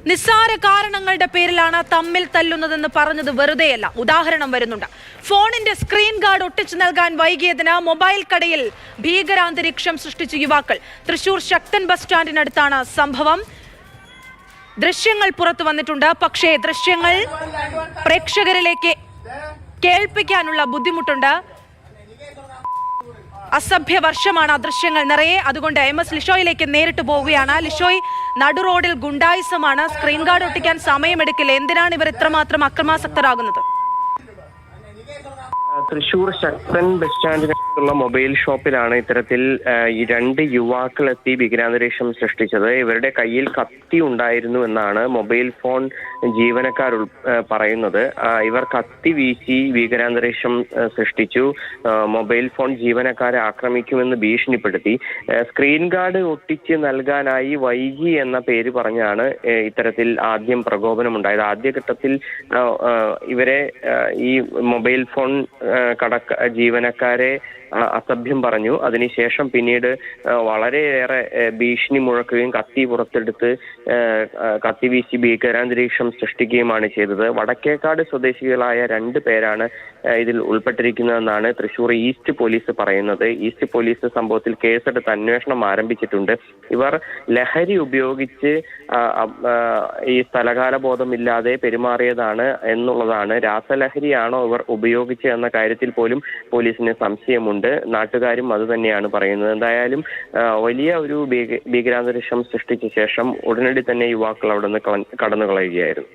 നിസ്സാര കാരണങ്ങളുടെ പേരിലാണ് തമ്മിൽ തല്ലുന്നതെന്ന് പറഞ്ഞത് വെറുതെയല്ല. ഉദാഹരണം വരുന്നുണ്ട്. ഫോണിന്റെ സ്ക്രീൻ ഗാർഡ് ഒട്ടിച്ചു നൽകാൻ വൈകിയതിന് മൊബൈൽ കടയിൽ ഭീകരാന്തരീക്ഷം സൃഷ്ടിച്ച യുവാക്കൾ. തൃശൂർ ശക്തൻ ബസ് സ്റ്റാൻഡിനടുത്താണ് സംഭവം. ദൃശ്യങ്ങൾ പുറത്തു വന്നിട്ടുണ്ട്. പക്ഷേ ദൃശ്യങ്ങൾ പ്രേക്ഷകരിലേക്ക് കേൾപ്പിക്കാനുള്ള ബുദ്ധിമുട്ടുണ്ട്. അസഭ്യ വർഷമാണ് ആ ദൃശ്യങ്ങൾ നിറയെ. അതുകൊണ്ട് MS ലിഷോയിലേക്ക് നേരിട്ട് പോവുകയാണ്. ലിഷോയ്, നടു റോഡിൽ ഗുണ്ടായിസമാണ്. സ്ക്രീൻ ഗാർഡ് ഒട്ടിക്കാൻ സമയമെടുക്കില്ല. എന്തിനാണ് ഇവർ ഇത്രമാത്രം അക്രമാസക്തരാകുന്നത്? തൃശൂർ ശക്തൻ ബസ് സ്റ്റാൻഡിനടുത്തുള്ള മൊബൈൽ ഷോപ്പിലാണ് ഇത്തരത്തിൽ ഈ രണ്ട് യുവാക്കൾ എത്തി ഭീകരാന്തരീക്ഷം സൃഷ്ടിച്ചത്. ഇവരുടെ കയ്യിൽ കത്തി ഉണ്ടായിരുന്നു എന്നാണ് മൊബൈൽ ഫോൺ ജീവനക്കാർ പറയുന്നത്. ഇവർ കത്തി വീശി ഭീകരാന്തരീക്ഷം സൃഷ്ടിച്ചു. മൊബൈൽ ഫോൺ ജീവനക്കാരെ ആക്രമിക്കുമെന്ന് ഭീഷണിപ്പെടുത്തി. സ്ക്രീൻ ഗാർഡ് ഒട്ടിച്ച് നൽകാനായി വൈകി എന്ന പേര് പറഞ്ഞാണ് ഇത്തരത്തിൽ ആദ്യം പ്രകോപനമുണ്ടായത്. ആദ്യഘട്ടത്തിൽ ഇവരെ ഈ മൊബൈൽ ഫോൺ ജീവനക്കാരെ അസഭ്യം പറഞ്ഞു. അതിനുശേഷം പിന്നീട് വളരെയേറെ ഭീഷണി മുഴക്കുകയും കത്തി പുറത്തെടുത്ത് കത്തി വീശി ഭീകരാന്തരീക്ഷം സൃഷ്ടിക്കുകയുമാണ് ചെയ്തത്. വടക്കേക്കാട് സ്വദേശികളായ 2 പേരാണ് ഇതിൽ ഉൾപ്പെട്ടിരിക്കുന്നതെന്നാണ് തൃശൂർ ഈസ്റ്റ് പോലീസ് പറയുന്നത്. ഈസ്റ്റ് പോലീസ് സംഭവത്തിൽ കേസെടുത്ത് അന്വേഷണം ആരംഭിച്ചിട്ടുണ്ട്. ഇവർ ലഹരി ഉപയോഗിച്ച് ഈ സ്ഥലകാല ബോധമില്ലാതെ പെരുമാറിയതാണ് എന്നുള്ളതാണ്. രാസലഹരിയാണോ ഇവർ ഉപയോഗിച്ചത് എന്ന കാര്യത്തിൽ പോലും പോലീസിന് സംശയമുണ്ട്. നാട്ടുകാരും അത് തന്നെയാണ് പറയുന്നത്. എന്തായാലും വലിയ ഒരു ഭീകരാന്തരീക്ഷം സൃഷ്ടിച്ച ശേഷം ഉടനടി തന്നെ യുവാക്കൾ അവിടെ നിന്ന് കടന്നു കളയുകയായിരുന്നു.